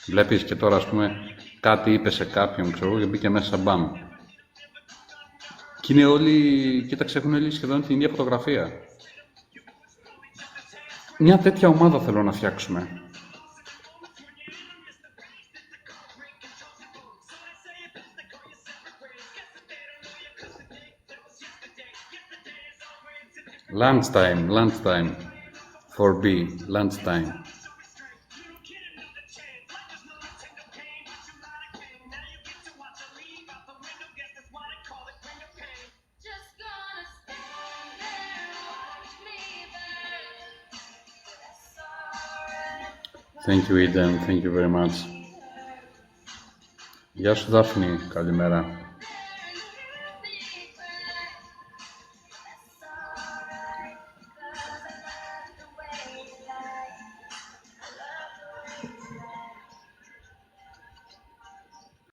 Βλέπεις και τώρα, ας πούμε, κάτι είπε σε κάποιον, ξέρω, και μπήκε μέσα μπαμ. Και είναι όλοι, κοίταξε, έχουν όλοι σχεδόν την ίδια φωτογραφία. Μια τέτοια ομάδα θέλω να φτιάξουμε. Lunchtime. 4B, lunchtime. Thank you, Eden. Thank you very much. Γεια σου, Δάφνη. Καλημέρα.